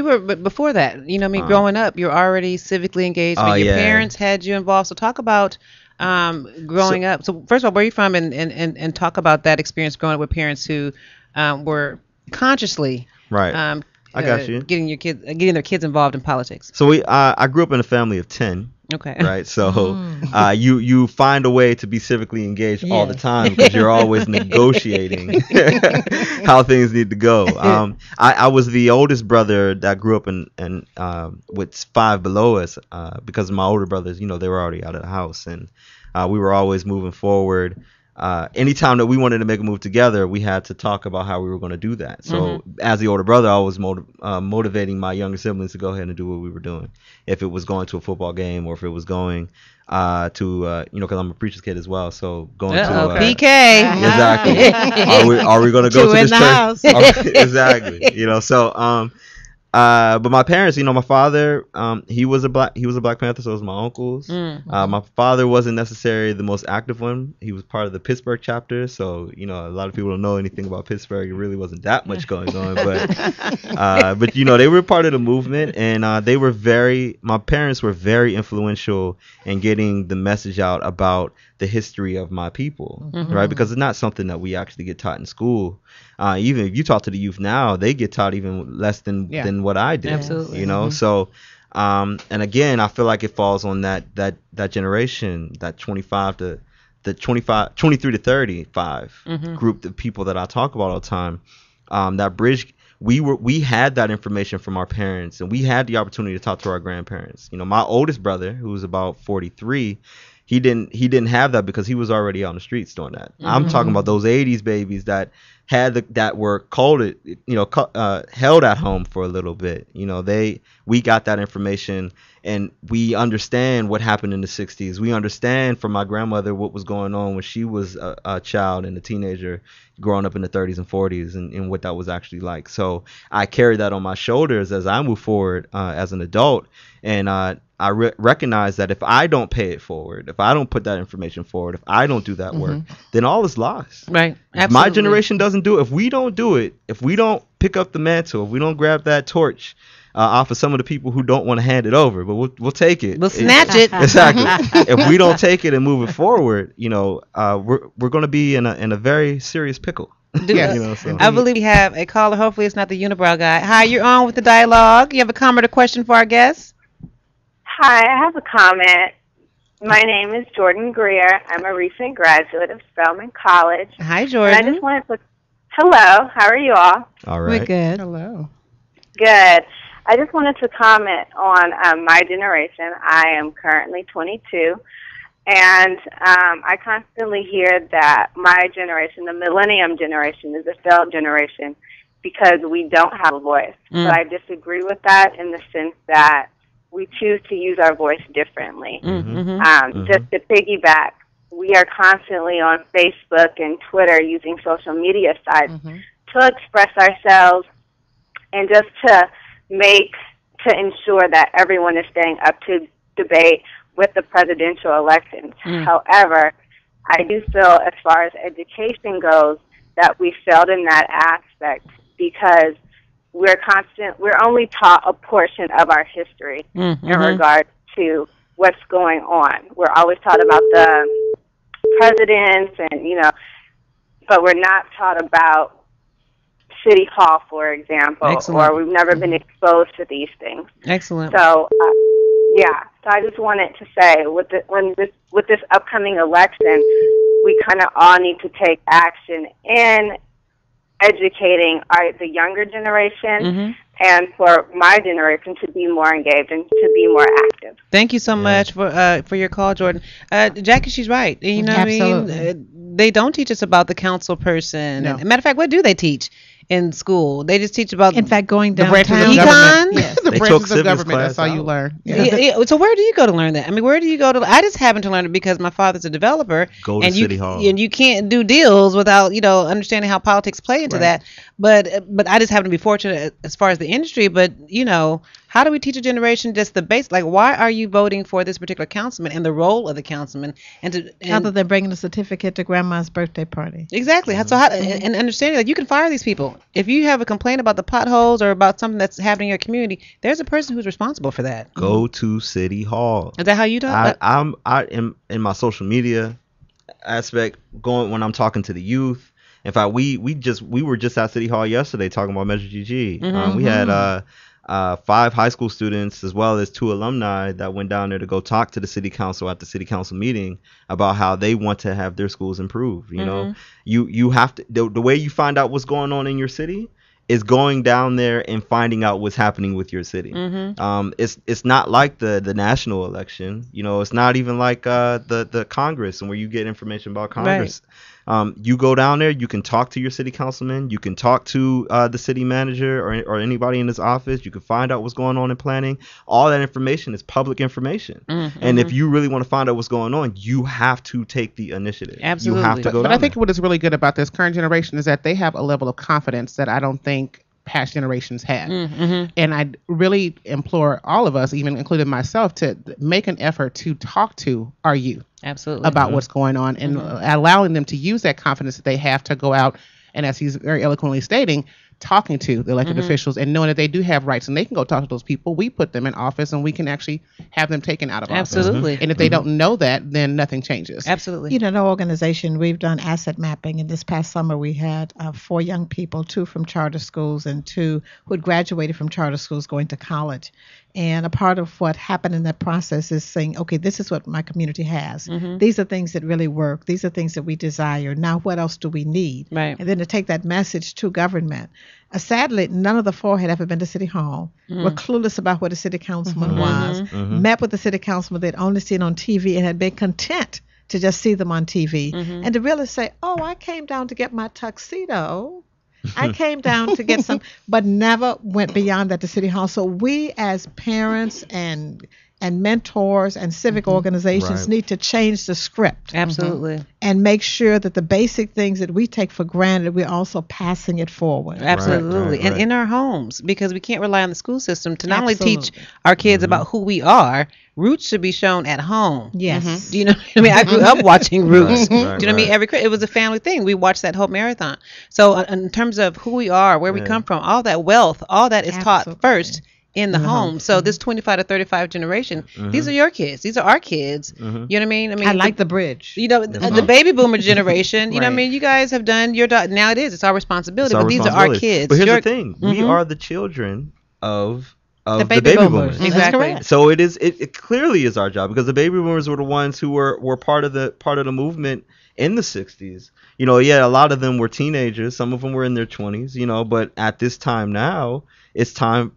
before that, growing up, you're already civically engaged. Your parents had you involved. So talk about growing up. So first of all, where are you from, and talk about that experience growing up with parents who were consciously right. I got you. Getting their kids involved in politics. So I grew up in a family of 10. Okay. Right. So you find a way to be civically engaged all the time because you're always negotiating how things need to go. I was the oldest brother that grew up in with 5 below us because my older brothers, they were already out of the house, and we were always moving forward. Anytime that we wanted to make a move together, we had to talk about how we were going to do that. So as the older brother, I was motivating my younger siblings to go ahead and do what we were doing. If it was going to a football game, or if it was going to, because I'm a preacher's kid as well. So going to PK. Exactly. Are we going to go to this church? Exactly. So but my parents, my father, he was a Black Panther, so was my uncles. My father wasn't necessarily the most active one. He was part of the Pittsburgh chapter, so a lot of people don't know anything about Pittsburgh. It really wasn't that much going on, but they were part of the movement, and my parents were very influential in getting the message out about the history of my people, right? Because it's not something that we actually get taught in school. Even if you talk to the youth now, they get taught even less than what I did. Absolutely. So and again, I feel like it falls on that generation, that 23 to 35 group of people that I talk about all the time. That bridge, we had that information from our parents, and we had the opportunity to talk to our grandparents. My oldest brother, who was about 43, he didn't have that because he was already out on the streets doing that. I'm talking about those 80s babies that were held at home for a little bit. We got that information, and we understand what happened in the 60s. We understand from my grandmother what was going on when she was a child and a teenager growing up in the 30s and 40s, and what that was actually like. So I carry that on my shoulders as I move forward as an adult, and I recognize that if I don't pay it forward, if I don't put that information forward, if I don't do that work, then all is lost. Right. If my generation doesn't do it, if we don't do it, if we don't pick up the mantle, if we don't grab that torch off of some of the people who don't want to hand it over, but we'll take it. We'll snatch it. Exactly. If we don't take it and move it forward, we're going to be in a very serious pickle. Yes. I believe we have a caller. Hopefully it's not the unibrow guy. Hi, you're on with the dialogue. You have a comment or question for our guests? Hi, I have a comment. My name is Jordan Greer. I'm a recent graduate of Spelman College. Hi, Jordan. And I just wanted to... Hello, how are you all? All right. We're good. Hello. Good. I just wanted to comment on my generation. I am currently 22, and I constantly hear that my generation, the millennium generation, is a failed generation because we don't have a voice. But I disagree with that in the sense that we choose to use our voice differently. Just to piggyback, we are constantly on Facebook and Twitter using social media sites to express ourselves and just to ensure that everyone is staying up to debate with the presidential elections. However, I do feel as far as education goes that we failed in that aspect because we're only taught a portion of our history in regard to what's going on. We're always taught about the presidents and, but we're not taught about City Hall, for example, or we've never been exposed to these things. Excellent. So, so I just wanted to say with this upcoming election, we kind of all need to take action in educating the younger generation and for my generation to be more engaged and to be more active. Thank you so much for your call, Jordan. Jackie, she's right. You know what I mean? They don't teach us about the council person. No. Matter of fact, what do they teach? in school. They just teach about, in fact, going The branches of downtown. government. Econ. The They took branches of civics government. That's class all you out. learn. Yeah. So where do you go to learn that? I mean, where do you go to? I just happened to learn it because my father's a developer, Go to and City Hall. you can't do deals without understanding how politics play into Right. that. But I just happen to be fortunate as far as the industry. But how do we teach a generation just the base? Like, why are you voting for this particular councilman and the role of the councilman, Other than bringing a certificate to grandma's birthday party. exactly. So and understanding that you can fire these people if you have a complaint about the potholes or about something that's happening in your community. There's a person who's responsible for that. Go to City Hall. Is that how you talk? I am in my social media aspect going when I'm talking to the youth. In fact, we were just at City Hall yesterday talking about Measure GG. We had 5 high school students as well as 2 alumni that went down there to go talk to the city council at the city council meeting about how they want to have their schools improved. You have to the way you find out what's going on in your city is going down there and finding out what's happening with your city. It's not like the national election. It's not even like the Congress and where you get information about Congress. You go down there, you can talk to your city councilman, you can talk to the city manager or anybody in his office. You can find out what's going on in planning. All that information is public information. And if you really want to find out what's going on, you have to take the initiative. Absolutely. You have to go But down I think there. what is really good about this current generation is that they have a level of confidence that I don't think past generations had. And I really implore all of us, even including myself, to make an effort to talk to our youth Absolutely. about what's going on and allowing them to use that confidence that they have to go out and, as he's very eloquently stating, talking to the elected officials and knowing that they do have rights and they can go talk to those people. We put them in office and we can actually have them taken out of office. Absolutely. And if they don't know that, then nothing changes. Absolutely. In our organization, we've done asset mapping. And this past summer, we had 4 young people, 2 from charter schools and 2 who had graduated from charter schools going to college. And a part of what happened in that process is saying, okay, this is what my community has. These are things that really work. These are things that we desire. Now, what else do we need? Right. And then to take that message to government. Sadly, none of the 4 had ever been to City Hall, were clueless about what a city councilman was, met with the city councilman they'd only seen on TV and had been content to just see them on TV. And to really say, oh, I came down to get my tuxedo. I came down to get some, but never went beyond that to City Hall. So we as parents and mentors and civic organizations need to change the script. Absolutely. And make sure that the basic things that we take for granted, we're also passing it forward. Absolutely. And in our homes, because we can't rely on the school system to not only teach Absolutely. our kids about who we are. Roots should be shown at home. Yes. Do you know what I mean? I grew up watching Roots. Right, Do you know what I mean? It was a family thing. We watched that whole marathon. So in terms of who we are, where we come from, all that wealth, all that is taught first in the home. So this 25 to 35 generation, these are your kids. These are our kids. You know what I mean? I like the bridge. The baby boomer generation, you know what I mean? You guys have done your now it's our responsibility, but these are our kids. But here's the thing. We are the children of the baby boomers. Exactly. So it clearly is our job because the baby boomers were the ones who were part of the movement in the 60s. A lot of them were teenagers, some of them were in their 20s, but at this time now, it's time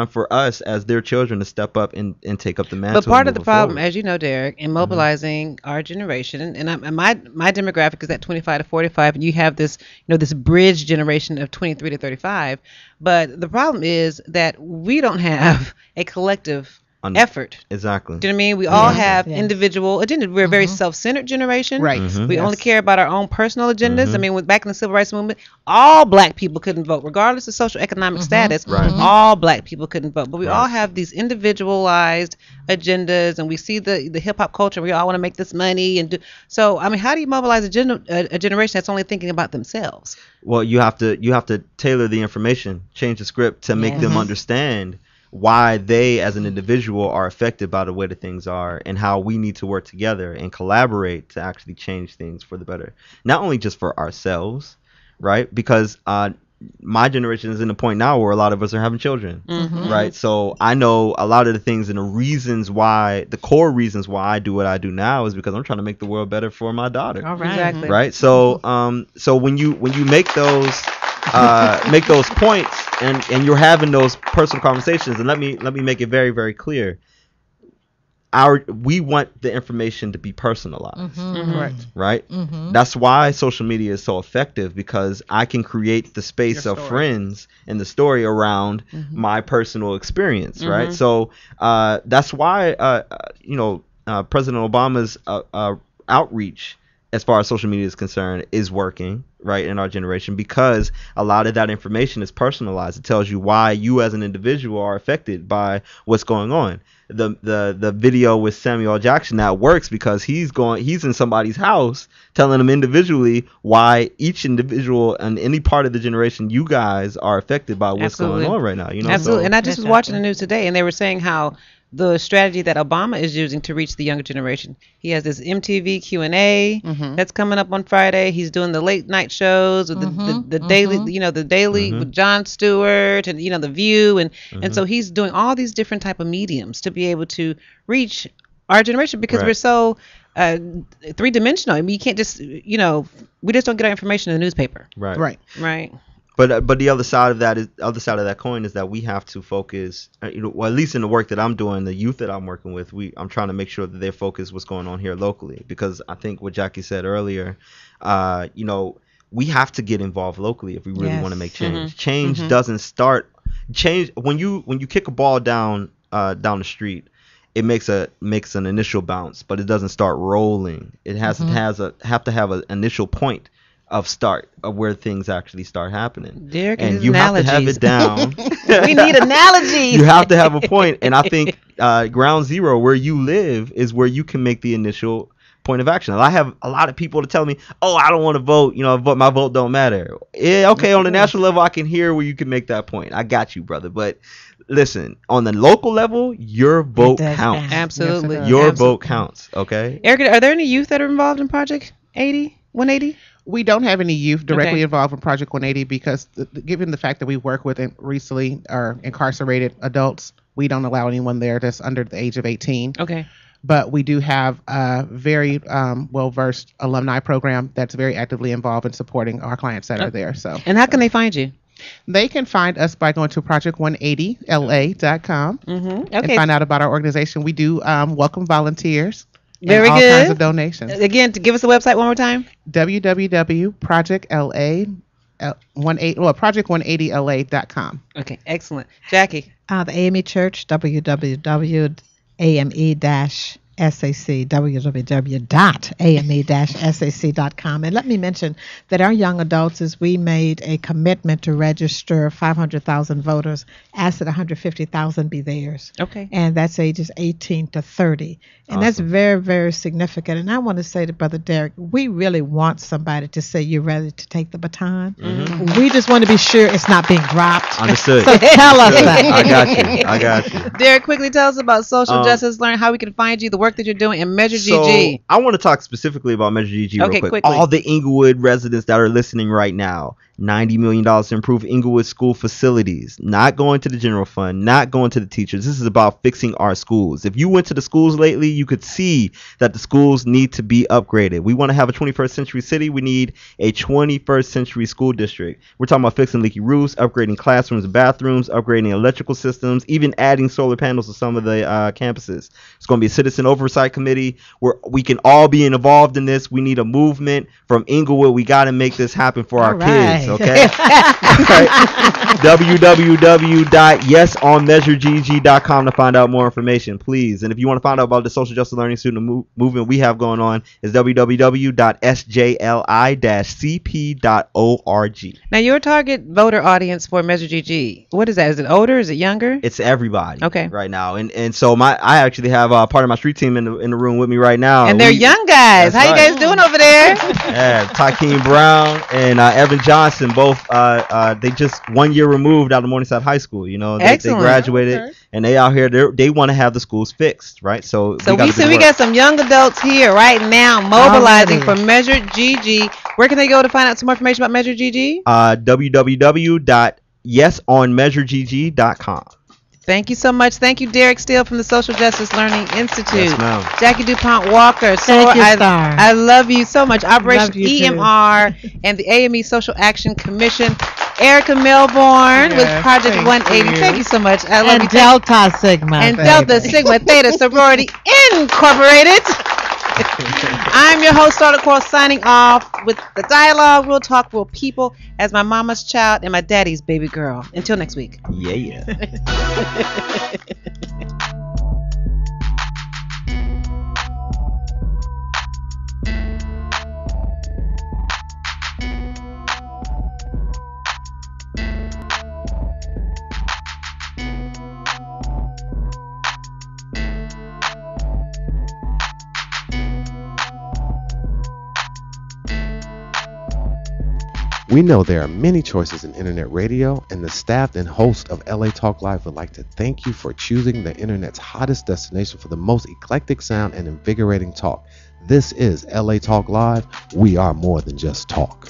for us as their children to step up and take up the mantle. But part of the problem, as you know, Derek, in mobilizing our generation, and my demographic is at 25 to 45, and you have this, this bridge generation of 23 to 35. But the problem is that we don't have a collective effort. Exactly. Do you know what I mean? We all have individual agendas. We're a very self-centered generation. Right. We only care about our own personal agendas. I mean, back in the civil rights movement, all black people couldn't vote, regardless of social economic status. All black people couldn't vote. But we all have these individualized agendas, and we see the hip hop culture. We all want to make this money and do. So, I mean, how do you mobilize a generation that's only thinking about themselves? Well, you have to tailor the information, change the script to make them understand why they as an individual are affected by the way that things are and how we need to work together and collaborate to actually change things for the better. Not only just for ourselves, right? Because my generation is in a point now where a lot of us are having children, right? So I know a lot of the things and the core reasons why I do what I do now is because I'm trying to make the world better for my daughter. All right. Exactly. Right. So so when you make those points and you're having those personal conversations, and let me make it very, very clear. we want the information to be personalized. Correct. Right? That's why social media is so effective, because I can create the space of friends and the story around my personal experience, right? So that's why President Obama's outreach as far as social media is concerned is working, right, in our generation, because a lot of that information is personalized. It tells you why you as an individual are affected by what's going on. The video with Samuel L. Jackson, that works because he's in somebody's house telling them individually why each individual and any part of the generation, you guys are affected by what's going on right now. Absolutely. And I just was watching the news today, and they were saying how the strategy that Obama is using to reach the younger generation. He has this MTV Q&A that's coming up on Friday. He's doing the late night shows with the daily, the daily with Jon Stewart and the View, and so he's doing all these different type of mediums to be able to reach our generation, because we're so three-dimensional. I mean, you can't just we just don't get our information in the newspaper. Right. But the other side of that coin is that we have to focus, well, at least in the work that I'm doing, the youth that I'm working with, I'm trying to make sure that they're focused what's going on here locally, because I think what Jackie said earlier, we have to get involved locally if we really want to make change. Change doesn't start when you kick a ball down the street. It makes an initial bounce, but it doesn't start rolling. It have to have an initial point of start of where things actually start happening. Derek and you analogies. Have to have it down. We need analogies. You have to have a point, and I think ground zero, where you live, is where you can make the initial point of action. And I have a lot of people to tell me, "Oh, I don't want to vote. My vote don't matter." Yeah, okay. On the national level, I can hear where you can make that point. I got you, brother. But listen, on the local level, your vote counts. Absolutely, your vote counts. Okay. Erica, are there any youth that are involved in Project 180? We don't have any youth directly involved in Project 180 because given the fact that we work with recently or incarcerated adults, we don't allow anyone there that's under the age of 18. Okay. But we do have a very well-versed alumni program that's very actively involved in supporting our clients that are there. So. And how can they find you? They can find us by going to project180la.com and find out about our organization. We do welcome volunteers. Very all good. Kinds of donations. Again, to give us the website one more time. project180la.com. Okay, excellent. Jackie. The AME Church, www.ame-sac.com. And let me mention that our young adults, as we made a commitment to register 500,000 voters, asked that 150,000 be theirs. Okay. And that's ages 18 to 30. And that's very, very significant. And I want to say to Brother Derek, we really want somebody to say you're ready to take the baton. We just want to be sure it's not being dropped. Understood. So tell us that. I got you. Derek, quickly tell us about social justice, learn how we can find you, the work that you're doing, and Measure So GG. I want to talk specifically about Measure GG real quick. Quickly. All the Inglewood residents that are listening right now, $90 million to improve Inglewood school facilities, not going to the general fund, not going to the teachers. This is about fixing our schools. If you went to the schools lately, you could see that the schools need to be upgraded. We want to have a 21st century city. We need a 21st century school district. We're talking about fixing leaky roofs, upgrading classrooms and bathrooms, upgrading electrical systems, even adding solar panels to some of the campuses. It's going to be a citizen oversight committee where we can all be involved in this. We need a movement from Inglewood. We got to make this happen for our kids. Okay. www.yesonmeasuregg.com to find out more information, please. And if you want to find out about the social justice learning student movement we have going on, is www.sjli-cp.org. Now, your target voter audience for Measure GG, what is that? Is it older? Is it younger? It's everybody. Okay. Right now, and so I actually have part of my street team in the room with me right now, and they're young guys. How you guys doing over there? Yeah, Takeem Brown and Evan Johnson, both they just 1 year removed out of Morningside High School. They graduated and they out here. They want to have the schools fixed, right? So we got some young adults here right now mobilizing for Measure GG. Where can they go to find out some more information about Measure GG? www.yesonmeasuregg.com. Thank you so much. Thank you, Derek Steele from the Social Justice Learning Institute. Yes, ma'am. Jackie DuPont Walker. Thank you, Star. I love you so much. Operation Love you EMR and the AME Social Action Commission. Erica Melbourne with Yes, Project thank 180. you. Thank you so much. I love And you. Delta Sigma. And baby. Delta Sigma Theta Sorority Incorporated. I'm your host, Starlett Quarles, signing off with the dialogue, real talk, real people, as my mama's child and my daddy's baby girl. Until next week. Yeah. We know there are many choices in internet radio, and the staff and host of LA Talk Live would like to thank you for choosing the internet's hottest destination for the most eclectic sound and invigorating talk. This is LA Talk Live. We are more than just talk.